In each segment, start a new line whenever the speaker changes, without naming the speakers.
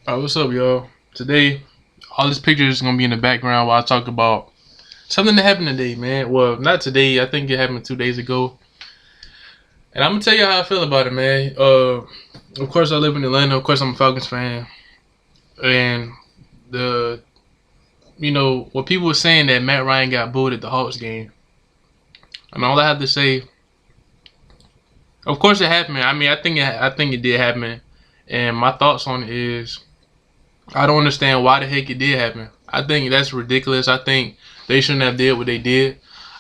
What's up, y'all? Today, all these pictures is gonna be in the background while I talk about something that happened today, man. Well, not today. I think it happened 2 days ago, and I'm gonna tell you how I feel about it, man. Of course, I live in Atlanta. Of course, I'm a Falcons fan, and the what people were saying that Matt Ryan got booed at the Hawks game, and all I have to say, of course, it happened. I mean, I think it did happen, and my thoughts on it is I don't understand why the heck it did happen. I think that's ridiculous. I think they shouldn't have did what they did.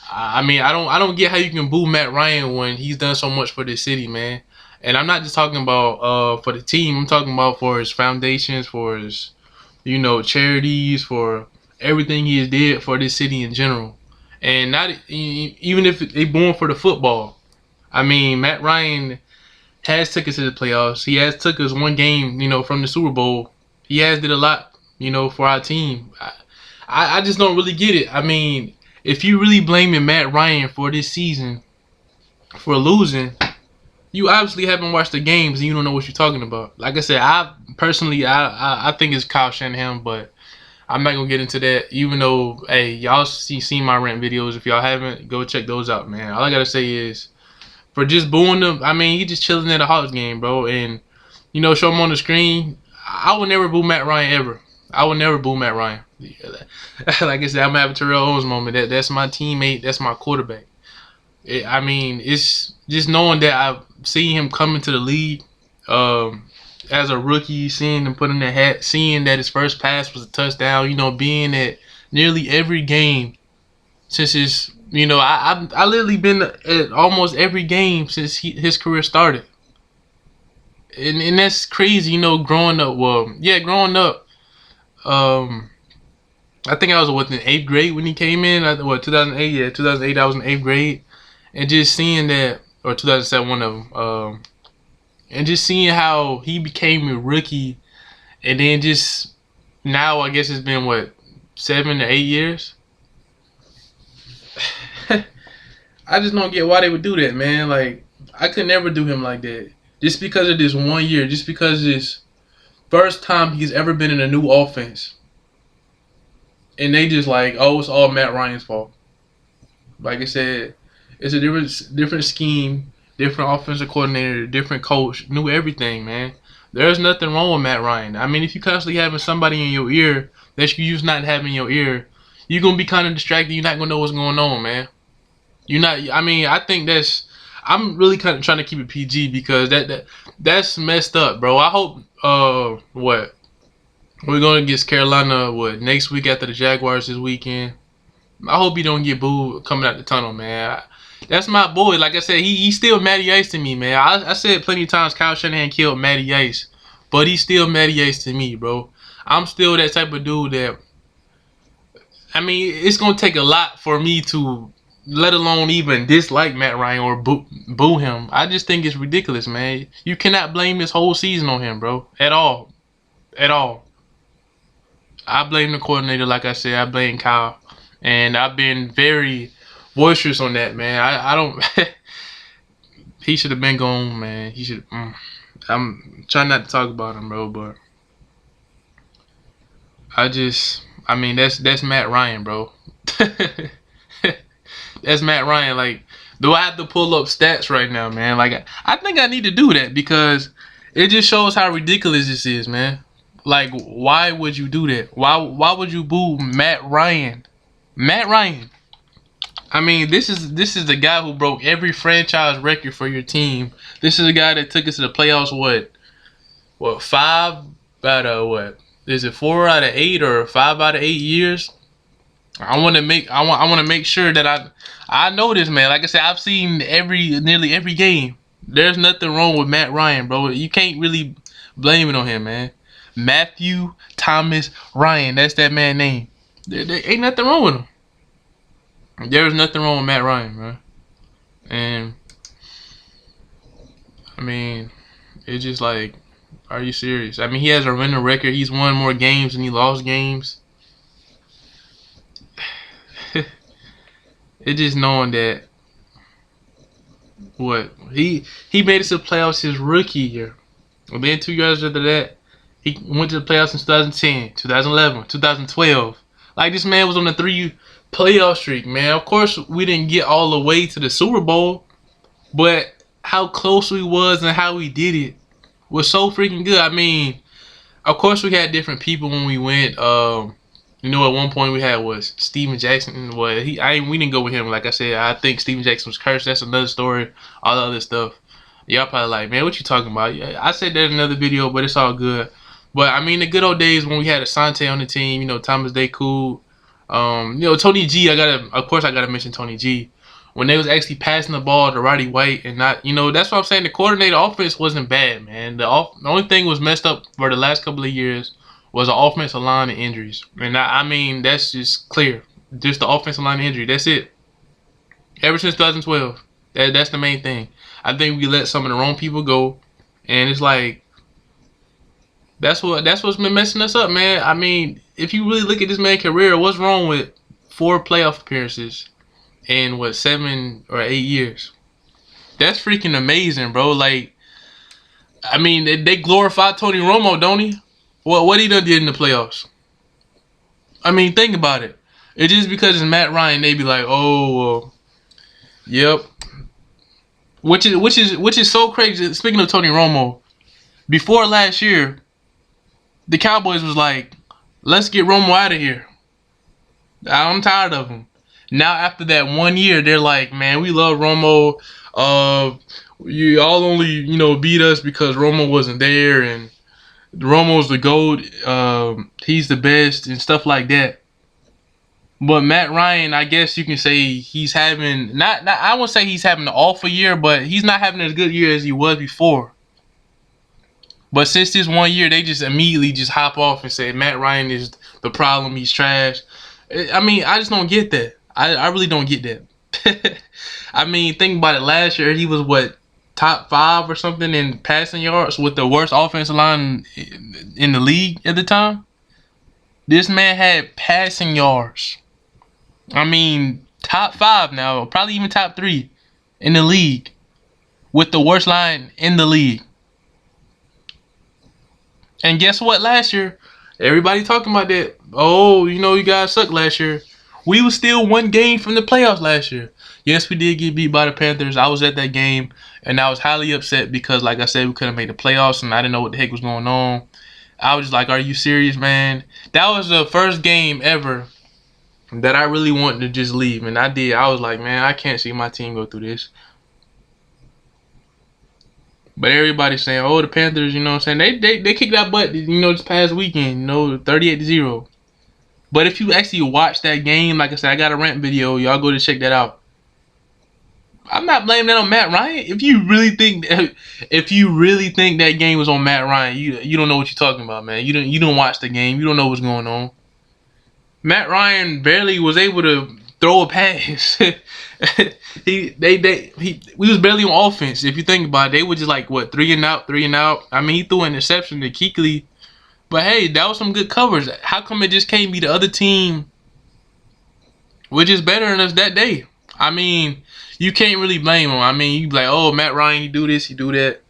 I mean, I don't get how you can boo Matt Ryan when he's done so much for this city, man. And I'm not just talking about for the team. I'm talking about for his foundations, for his charities, for everything he has did for this city in general. And not even if they boo him for the football. I mean, Matt Ryan has took us to the playoffs. He has took us one game, from the Super Bowl. He has did a lot, for our team. I just don't really get it. I mean, if you really blaming Matt Ryan for this season for losing, you obviously haven't watched the games and you don't know what you're talking about. Like I said, I personally, I think it's Kyle Shanahan, but I'm not gonna get into that. Even though, hey, y'all seen my rant videos. If y'all haven't, go check those out, man. All I gotta say is, for just booing them, I mean, he just chilling at a Hawks game, bro, and show him on the screen. I would never boo Matt Ryan ever. I would never boo Matt Ryan. Like I said, I'm gonna have a Terrell Owens moment. That's my teammate. That's my quarterback. I mean, it's just knowing that I've seen him come into the league as a rookie, seeing him put in the hat, seeing that his first pass was a touchdown. Being at nearly every game since his. I literally been at almost every game since his career started. And that's crazy, growing up. Well, yeah, growing up. Um, I think I was in eighth grade when he came in. 2008? Yeah, 2008. I was in eighth grade, and just seeing that, or 2007, one of them. And just seeing how he became a rookie, and then just now, I guess it's been 7 to 8 years. I just don't get why they would do that, man. Like, I could never do him like that. Just because of this one year, just because this first time he's ever been in a new offense, and they just like, oh, it's all Matt Ryan's fault. Like I said, it's a different scheme, different offensive coordinator, different coach, new everything, man. There's nothing wrong with Matt Ryan. I mean, if you constantly having somebody in your ear that you used not having in your ear, you're gonna be kind of distracted. You're not gonna know what's going on, man. You're not. I mean, I think that's. I'm really kind of trying to keep it PG because that's messed up, bro. I hope what we're going against Carolina next week after the Jaguars this weekend. I hope he don't get booed coming out the tunnel, man. That's my boy. Like I said, he's still Matty Ice to me, man. I said plenty of times Kyle Shanahan killed Matty Ice, but he's still Matty Ice to me, bro. I'm still that type of dude that. I mean, it's gonna take a lot for me to, let alone even dislike Matt Ryan or boo him. I just think it's ridiculous, man. You cannot blame this whole season on him, bro. At all, at all. I blame the coordinator, like I said. I blame Kyle, and I've been very boisterous on that, man. I don't. He should have been gone, man. He should. I'm trying not to talk about him, bro, but I mean, that's Matt Ryan, bro. That's Matt Ryan. Like, do I have to pull up stats right now, man? Like, I think I need to do that because it just shows how ridiculous this is, man. Like, why would you do that? Why would you boo Matt Ryan? Matt Ryan. I mean, this is the guy who broke every franchise record for your team. This is the guy that took us to the playoffs. What five out of what? Is it 4 out of 8 or 5 out of 8 years? I want to make sure that I know this, man. Like I said, I've seen nearly every game. There's nothing wrong with Matt Ryan, bro. You can't really blame it on him, man. Matthew Thomas Ryan, that's that man's name. There ain't nothing wrong with him. There's nothing wrong with Matt Ryan, man. And I mean, it's just like, are you serious? I mean, he has a winning record. He's won more games than he lost games. It's just knowing that he made it to the playoffs his rookie year, and then 2 years after that, He went to the playoffs in 2010, 2011, 2012. Like, this man was on a 3 playoff streak, man. Of course, we didn't get all the way to the Super Bowl, but how close we was and how we did it was so freaking good. I mean, of course, we had different people when we went. At one point we had was Steven Jackson. Well, we didn't go with him. Like I said, I think Steven Jackson was cursed. That's another story. All the other stuff. Y'all probably like, man, what you talking about? Yeah, I said that in another video, but it's all good. But I mean, the good old days when we had Asante on the team. Thomas Day Cool. Tony G. Of course, I gotta mention Tony G. When they was actually passing the ball to Roddy White and not, that's what I'm saying. The coordinated offense wasn't bad, man. The only thing was messed up for the last couple of years was the offensive line and injuries. And I mean, that's just clear. Just the offensive line and injury. That's it. Ever since 2012. That's the main thing. I think we let some of the wrong people go. And it's like, that's what's been messing us up, man. I mean, if you really look at this man's career, what's wrong with 4 playoff appearances in 7 or 8 years? That's freaking amazing, bro. Like, I mean, they glorify Tony Romo, don't he? What he done did in the playoffs? I mean, think about it. It's just because it's Matt Ryan, they be like, oh, well, yep. Which is so crazy. Speaking of Tony Romo, before last year, the Cowboys was like, let's get Romo out of here. I'm tired of him. Now after that 1 year, they're like, man, we love Romo. You all only beat us because Romo wasn't there, and Romo's the GOAT. He's the best and stuff like that. But Matt Ryan, I guess you can say he's having not I won't say he's having an awful year, but he's not having as good year as he was before. But since this 1 year, they just immediately just hop off and say Matt Ryan is the problem. He's trash. I mean, I just don't get that. I really don't get that. I mean, think about it. Last year, he was top 5 or something in passing yards with the worst offensive line in the league at the time. This man had passing yards. I mean, top 5 now, probably even top 3 in the league with the worst line in the league. And guess what? Last year, everybody talking about that. Oh, you guys sucked last year. We was still 1 game from the playoffs last year. Yes, we did get beat by the Panthers. I was at that game, and I was highly upset because, like I said, we couldn't make the playoffs, and I didn't know what the heck was going on. I was just like, are you serious, man? That was the first game ever that I really wanted to just leave, and I did. I was like, man, I can't see my team go through this. But everybody's saying, oh, the Panthers, you know what I'm saying? They kicked that butt, this past weekend, 38-0. But if you actually watch that game, like I said, I got a Rant video. Y'all go to check that out. I'm not blaming that on Matt Ryan. If you really think that game was on Matt Ryan, you don't know what you're talking about, man. You don't watch the game. You don't know what's going on. Matt Ryan barely was able to throw a pass. We was barely on offense. If you think about it, they were just like 3 and out. I mean, he threw an interception to Kuechly, but hey, that was some good coverage. How come it just can't be the other team, which is better than us that day? I mean, you can't really blame him. I mean, you be like, oh, Matt Ryan, you do this, you do that.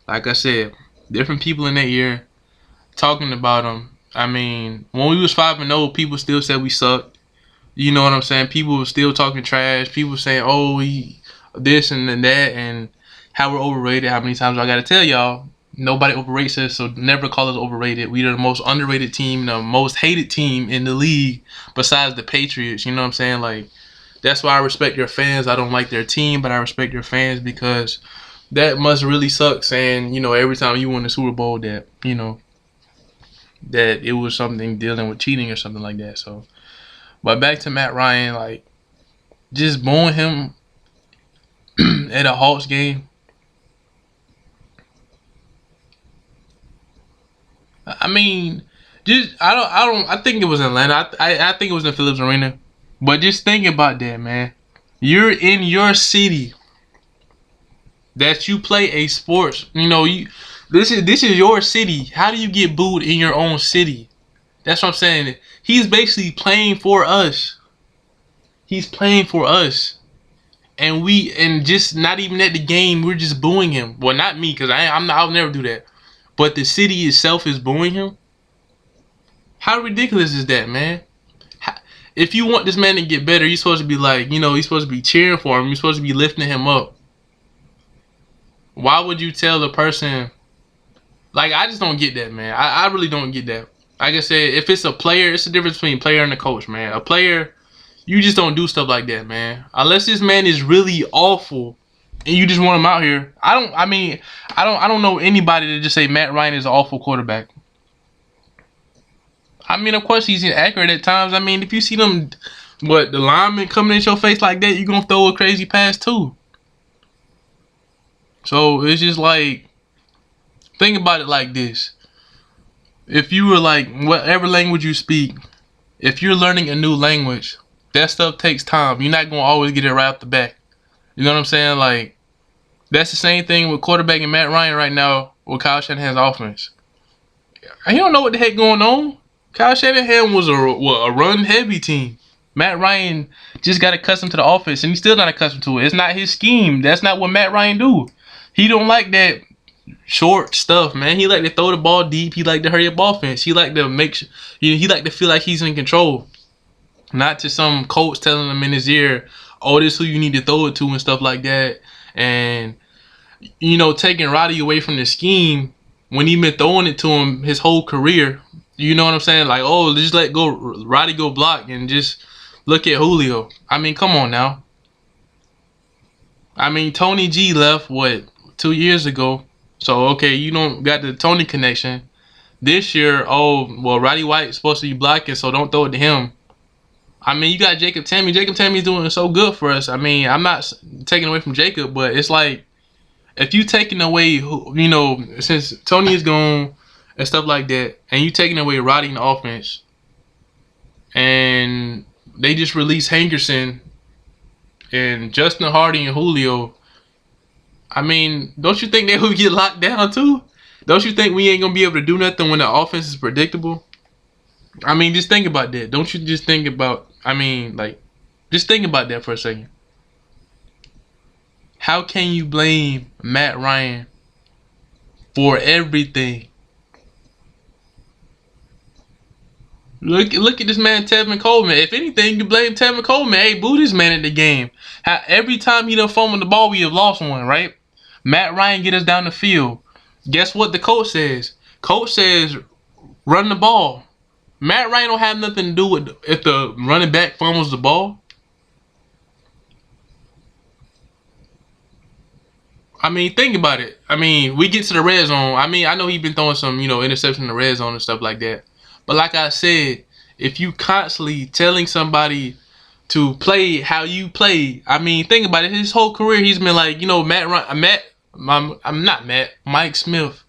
Like I said, different people in that year talking about him. I mean, when we was 5-0, people still said we sucked. You know what I'm saying? People were still talking trash. People saying, oh, he this and that, and how we're overrated. How many times I got to tell y'all, nobody overrates us, so never call us overrated. We are the most underrated team, the most hated team in the league besides the Patriots. You know what I'm saying? Like, that's why I respect your fans. I don't like their team, but I respect your fans because that must really suck saying, every time you win the Super Bowl that, that it was something dealing with cheating or something like that. So, but back to Matt Ryan, like, just booing him at a Hawks game. I mean, I think it was in Atlanta. I think it was in Phillips Arena. But just think about that, man. You're in your city that you play a sports. This is your city. How do you get booed in your own city? That's what I'm saying. He's basically playing for us. He's playing for us. And just not even at the game, we're just booing him. Well, not me, because I'll never do that. but the city itself is booing him. How ridiculous is that, man? If you want this man to get better, you're supposed to be like, you're supposed to be cheering for him. You're supposed to be lifting him up. Why would you tell the person? Like, I just don't get that, man. I really don't get that. Like I said, if it's a player, it's the difference between player and a coach, man. A player, you just don't do stuff like that, man. Unless this man is really awful and you just want him out here. I don't know anybody to just say Matt Ryan is an awful quarterback. I mean, of course he's inaccurate at times. I mean, if you see them, the lineman coming at your face like that, you're gonna throw a crazy pass too. So it's just like, think about it like this. If you were like, whatever language you speak, if you're learning a new language, that stuff takes time. You're not gonna always get it right off the bat. You know what I'm saying? Like, that's the same thing with quarterbacking Matt Ryan right now with Kyle Shanahan's offense. He don't know what the heck going on. Kyle Shanahan was a run-heavy team. Matt Ryan just got accustomed to the offense, and he's still not accustomed to it. It's not his scheme. That's not what Matt Ryan do. He don't like that short stuff, man. He like to throw the ball deep. He like to hurry up offense. He like to he like to feel like he's in control. Not to some coach telling him in his ear, oh, this is who you need to throw it to and stuff like that. And, taking Roddy away from the scheme when he been throwing it to him his whole career. You know what I'm saying? Like, oh, just let Roddy go block and just look at Julio. I mean, come on now. I mean, Tony G left, 2 years ago. So, okay, you don't got the Tony connection. This year, Roddy White's supposed to be blocking, so don't throw it to him. I mean, you got Jacob Tammey. Jacob Tammey's doing so good for us. I mean, I'm not taking away from Jacob, but it's like, if you taking away, since Tony is gone and stuff like that, and you taking away Roddy in the offense, and they just released Hankerson and Justin Hardy and Julio, I mean, don't you think they would get locked down too? Don't you think we ain't going to be able to do nothing when the offense is predictable? I mean, just think about that. Don't you just think about, just think about that for a second. How can you blame Matt Ryan for everything? Look at this man, Tevin Coleman. If anything, you blame Tevin Coleman. Hey, boo this man at the game. Every time he done fumbled the ball, we have lost one, right? Matt Ryan get us down the field. Guess what the coach says? Coach says, run the ball. Matt Ryan don't have nothing to do with if the running back fumbles the ball. I mean, think about it. I mean, we get to the red zone. I mean, I know he's been throwing some, interception in the red zone and stuff like that. But like I said, if you constantly telling somebody to play how you play, I mean, think about it. His whole career, he's been like, Mike Smith.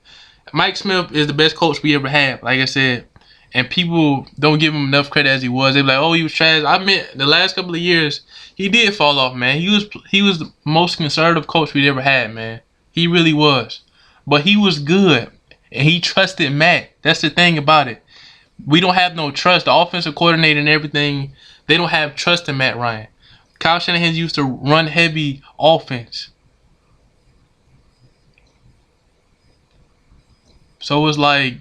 Mike Smith is the best coach we ever had, like I said. And people don't give him enough credit as he was. They're like, oh, he was trash. I mean, the last couple of years, he did fall off, man. He was the most conservative coach we'd ever had, man. He really was. But he was good. And he trusted Matt. That's the thing about it. We don't have no trust. The offensive coordinator and everything, they don't have trust in Matt Ryan. Kyle Shanahan used to run heavy offense. So it's like,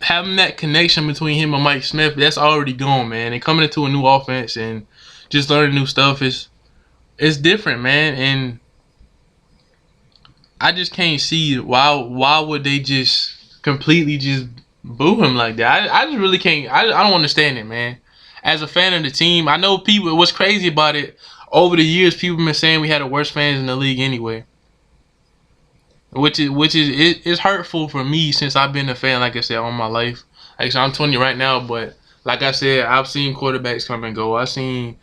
having that connection between him and Mike Smith, that's already gone, man. And coming into a new offense and just learning new stuff it's different, man. And I just can't see why would they just completely just boo him like that. I just really can't. I don't understand it, man. As a fan of the team, I know people. What's crazy about it? Over the years, people have been saying we had the worst fans in the league anyway. Which is it's hurtful for me since I've been a fan, like I said, all my life. Like I said, I'm 20 right now, but like I said, I've seen quarterbacks come and go. I seen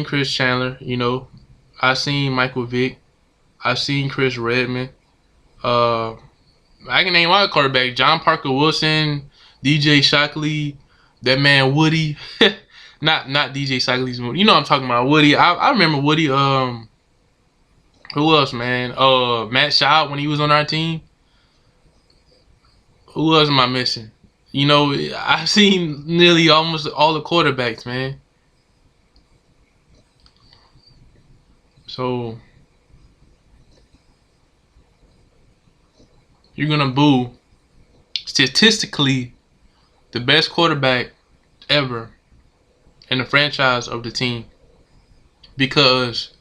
Chris Chandler, I seen Michael Vick, I seen Chris Redman. I can name all the quarterbacks: John Parker Wilson, DJ Shockley, that man Woody. not DJ Shockley's Woody. You know what I'm talking about, Woody. I remember Woody. Who else, man? Matt Schaub when he was on our team. Who else am I missing? I've seen nearly almost all the quarterbacks, man. So you're gonna boo statistically the best quarterback ever in the franchise of the team because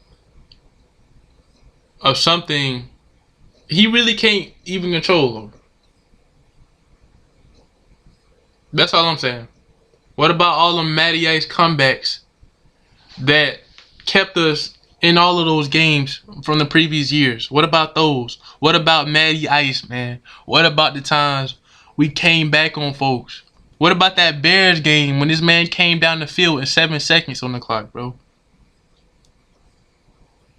of something he really can't even control over. That's all I'm saying. What about all them Matty Ice comebacks that kept us in all of those games from the previous years? What about those? What about Matty Ice, man? What about the times we came back on folks? What about that Bears game when this man came down the field in 7 seconds on the clock, bro?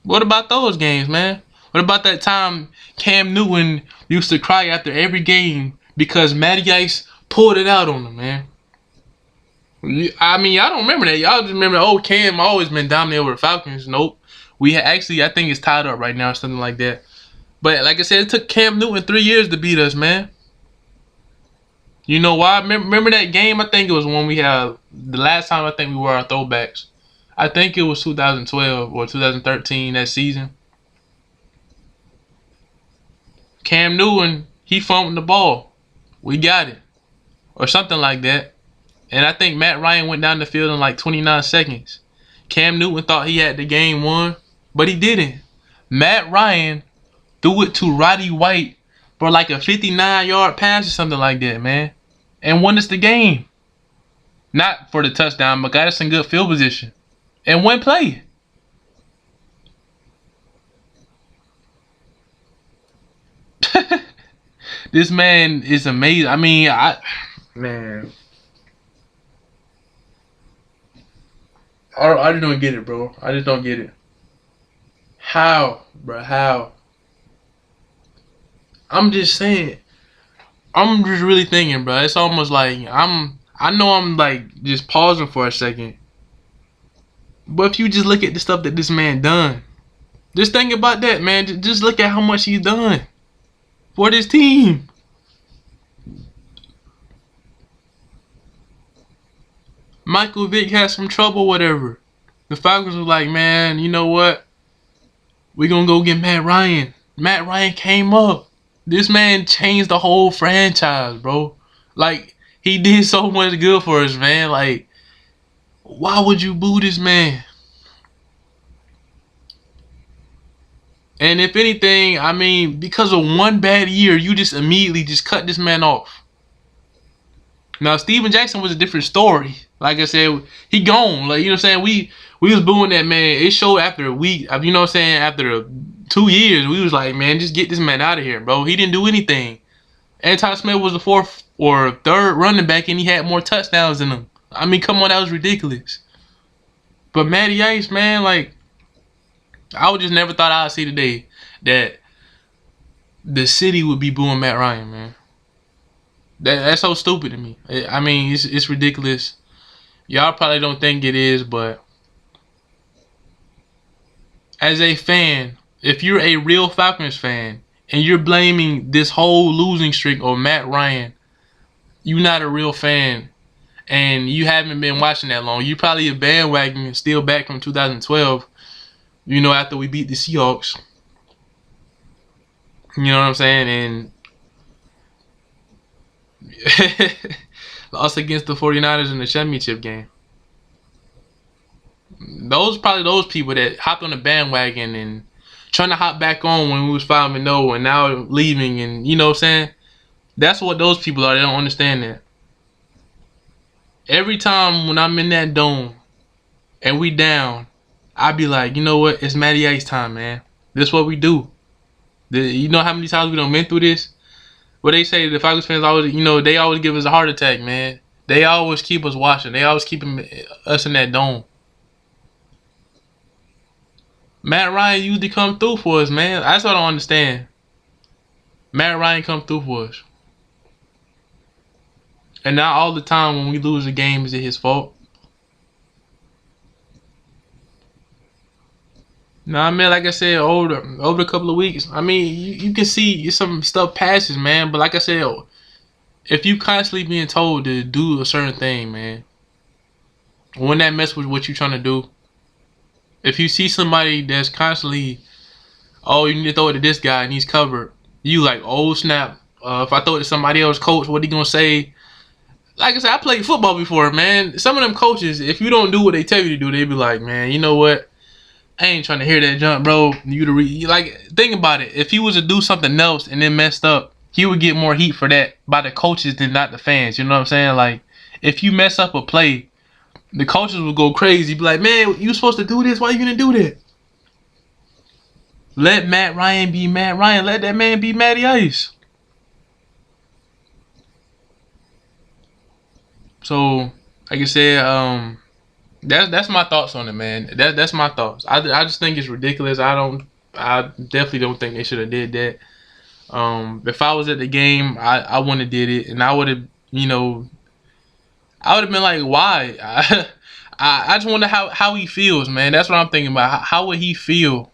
What about those games, man? What about that time Cam Newton used to cry after every game because Matty Ice pulled it out on him, man? I mean, I don't remember that. Y'all just remember, oh, Cam always been dominating over the Falcons. Nope. Actually, I think it's tied up right now or something like that. But like I said, it took Cam Newton 3 years to beat us, man. You know why? Remember that game? I think it was when we had the last time I think we wore our throwbacks. I think it was 2012 or 2013, that season. Cam Newton, he fumbled the ball. We got it. Or something like that. And I think Matt Ryan went down the field in like 29 seconds. Cam Newton thought he had the game won, but he didn't. Matt Ryan threw it to Roddy White for like a 59-yard pass or something like that, man. And won us the game. Not for the touchdown, but got us in good field position. And one play. This man is amazing. I mean, man. I just don't get it, bro. I just don't get it. How, bro? How? I'm just saying. I'm just really thinking, bro. It's almost like I know I'm like just pausing for a second. But if you just look at the stuff that this man done, just think about that, man. Just look at how much he's done for this team. Michael Vick had some trouble, whatever. The Falcons were like, man, you know what? We're going to go get Matt Ryan. Matt Ryan came up. This man changed the whole franchise, bro. Like, he did so much good for us, man. Like, why would you boo this man? And if anything, I mean, because of one bad year, you just immediately just cut this man off. Now, Steven Jackson was a different story. Like I said, he gone. Like, you know what I'm saying? We was booing that man. It showed after a week. You know what I'm saying? After 2 years, we was like, man, just get this man out of here, bro. He didn't do anything. Anton Smith was the 4th or 3rd running back, and he had more touchdowns than him. I mean, come on, that was ridiculous. But Matty Ice, man, like, I would just never thought I'd see the day that the city would be booing Matt Ryan, man. That's so stupid to me. I mean, it's ridiculous. Y'all probably don't think it is, but as a fan, if you're a real Falcons fan and you're blaming this whole losing streak on Matt Ryan, you're not a real fan and you haven't been watching that long. You probably a bandwagon still back from 2012, you know, after we beat the Seahawks. You know what I'm saying? And lost against the 49ers in the championship game. Those people that hopped on the bandwagon and trying to hop back on when we was 5-0 and now leaving, and you know what I'm saying? That's what those people are. They don't understand that. Every time when I'm in that dome and we down, I be like, you know what? It's Matty Ice time, man. This is what we do. You know how many times we done been through this? What they say, the Falcons fans always, you know, they always give us a heart attack, man. They always keep us watching. They always keep us in that dome. Matt Ryan usually come through for us, man. That's what I don't understand. Matt Ryan come through for us. And not all the time when we lose a game is it his fault. Nah, man, like I said, over a couple of weeks, I mean, you can see some stuff passes, man. But like I said, if you constantly being told to do a certain thing, man, wouldn't that mess with what you're trying to do? If you see somebody that's constantly, oh, you need to throw it to this guy and he's covered, you like, oh snap, If I throw it to somebody else, coach, what he gonna say? Like I said, I played football before, man. Some of them coaches, if you don't do what they tell you to do, they be like, man, you know what? I ain't trying to hear that jump, bro. Like, think about it. If he was to do something else and then messed up, he would get more heat for that by the coaches than not the fans. You know what I'm saying? Like, if you mess up a play, the coaches would go crazy. Be like, man, you supposed to do this. Why you gonna do that? Let Matt Ryan be Matt Ryan. Let that man be Matty Ice. So, like I said, that's my thoughts on it, man. That's my thoughts. I just think it's ridiculous. I definitely don't think they should have did that. If I was at the game, I wouldn't have did it, and I would have, I would have been like, why? I just wonder how he feels, man. That's what I'm thinking about. How would he feel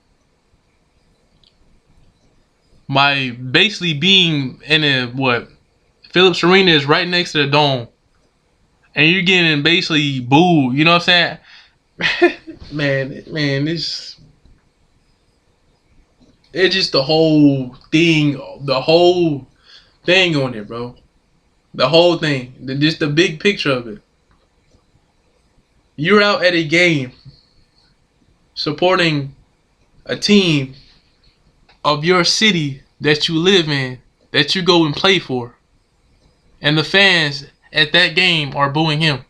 by basically being in a Phillips Arena is right next to the dome, and you're getting basically booed. You know what I'm saying? man, it's just the whole thing on it, bro. The whole thing, just the big picture of it. You're out at a game supporting a team of your city that you live in, that you go and play for, and the fans at that game are booing him.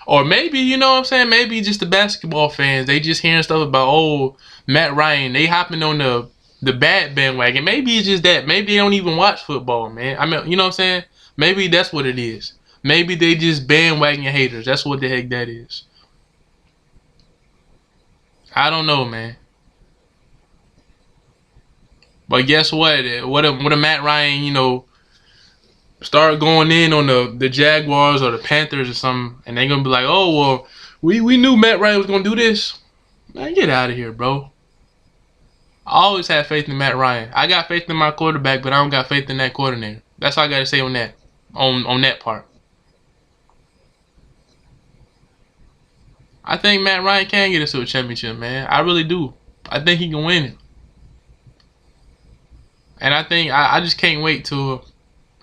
Or maybe, you know what I'm saying, maybe just the basketball fans, they just hearing stuff about, oh, Matt Ryan, they hopping on the bad bandwagon. Maybe it's just that. Maybe they don't even watch football, man. I mean, you know what I'm saying? Maybe that's what it is. Maybe they just bandwagon haters. That's what the heck that is. I don't know, man. But guess what? What a Matt Ryan, start going in on the Jaguars or the Panthers or something, and they're gonna be like, oh well, we knew Matt Ryan was gonna do this. Man, get out of here, bro. I always have faith in Matt Ryan. I got faith in my quarterback, but I don't got faith in that coordinator. That's all I gotta say on that. On that part. I think Matt Ryan can get us to a championship, man. I really do. I think he can win it. And I think I just can't wait till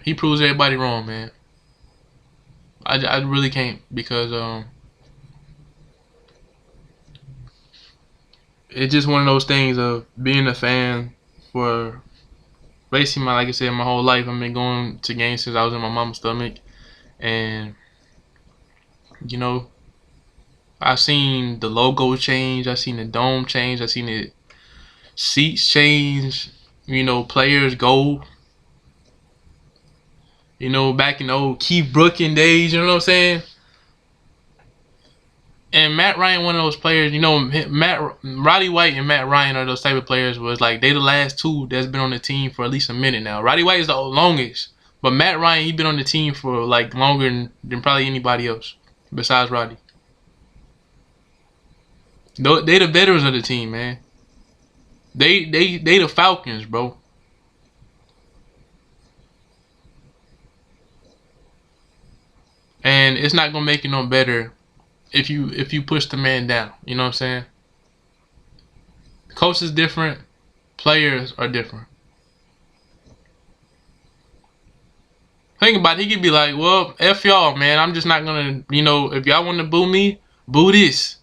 he proves everybody wrong, man. I really can't, because it's just one of those things of being a fan for basically like I said, my whole life. I've been going to games since I was in my mom's stomach, and I've seen the logo change, I've seen the dome change, I've seen the seats change, players go. Back in the old Keith Brooking days, you know what I'm saying? And Matt Ryan, one of those players, Roddy White and Matt Ryan are those type of players was like, they the last two that's been on the team for at least a minute now. Roddy White is the longest, but Matt Ryan, he been on the team for like longer than probably anybody else besides Roddy. They the veterans of the team, man. They the Falcons, bro. And it's not gonna make it no better if you push the man down. You know what I'm saying? Coach is different, players are different. Think about it, he could be like, well, F y'all, man. I'm just not gonna, if y'all want to boo me, boo this.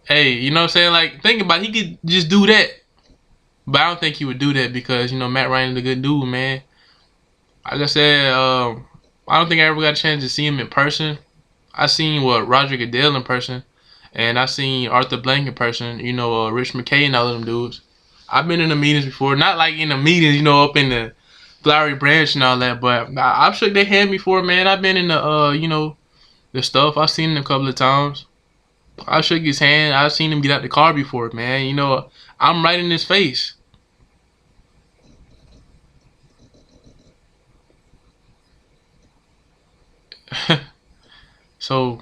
Hey, you know what I'm saying? Like, think about it, he could just do that. But I don't think he would do that because, Matt Ryan is a good dude, man. Like I said, I don't think I ever got a chance to see him in person. I seen Roger Goodell in person, and I seen Arthur Blank in person. Rich McKay and all of them dudes. I've been in the meetings before, not like in the meetings, up in the Flowery Branch and all that, but I've shook their hand before, man. I've been in the the stuff. I've seen him a couple of times. I shook his hand. I've seen him get out the car before, man. I'm right in his face. So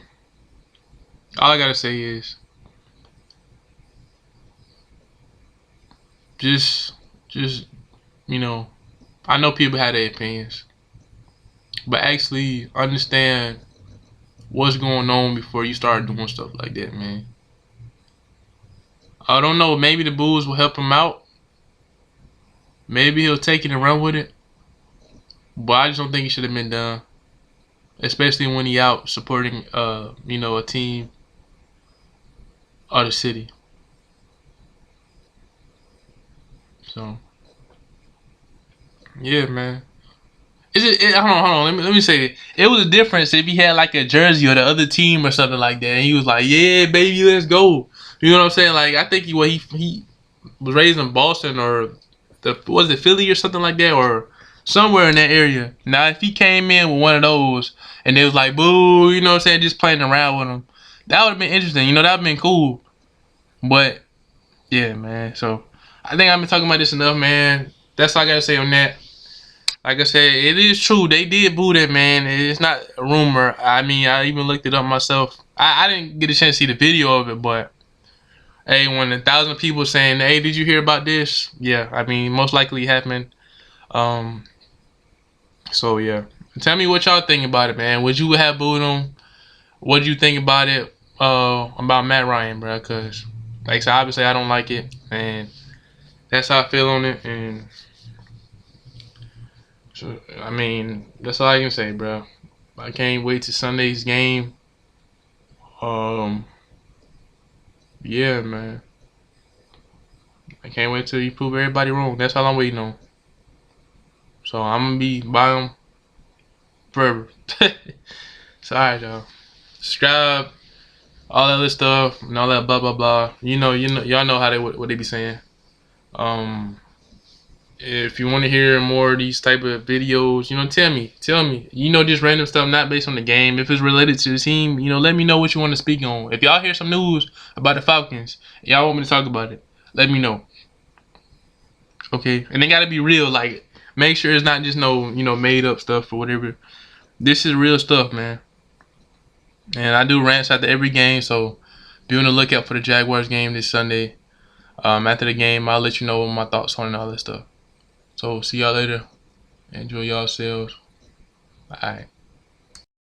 all I gotta say is just I know people have their opinions, but actually understand what's going on before you start doing stuff like that, man. I don't know, maybe the Bulls will help him out. Maybe he'll take it and run with it. but I just don't think it should have been done, especially when he out supporting a team or the city. So yeah, man. Hold on. Let me say it. It was a difference if he had like a jersey or the other team or something like that, and he was like, "Yeah, baby, let's go." You know what I'm saying? Like I think he was raised in Boston or was it Philly or something like that or somewhere in that area. Now if he came in with one of those and they was like, "Boo," you know what I'm saying, just playing around with him, that would have been interesting. You know, that would have been cool. But yeah, man. So I think I've been talking about this enough, man. That's all I gotta say on that. Like I said, it is true. They did boo that man. It's not a rumor. I mean, I even looked it up myself. I didn't get a chance to see the video of it, but hey, when 1,000 people saying, "Hey, did you hear about this?" Yeah, I mean, most likely it happened. Um, so yeah, tell me what y'all think about it, man. Would you have booed him? What did you think about it? About Matt Ryan, bro? Cause like I said, obviously I don't like it, and that's how I feel on it. And so, I mean, that's all I can say, bro. I can't wait to Sunday's game. Um, yeah, man. I can't wait till you prove everybody wrong. That's all I'm waiting on. So I'm gonna be by them forever. So alright, y'all. Subscribe, all that other stuff, and all that blah blah blah. Y'all know how what they be saying. Um, if you want to hear more of these type of videos, tell me. Just random stuff not based on the game. If it's related to the team, let me know what you want to speak on. If y'all hear some news about the Falcons, y'all want me to talk about it, let me know. Okay, and they gotta be real. Like, make sure it's not just no, made up stuff or whatever. This is real stuff, man. And I do rants after every game, so be on the lookout for the Jaguars game this Sunday. After the game, I'll let you know what my thoughts on and all that stuff. So see y'all later. Enjoy yourselves. Bye.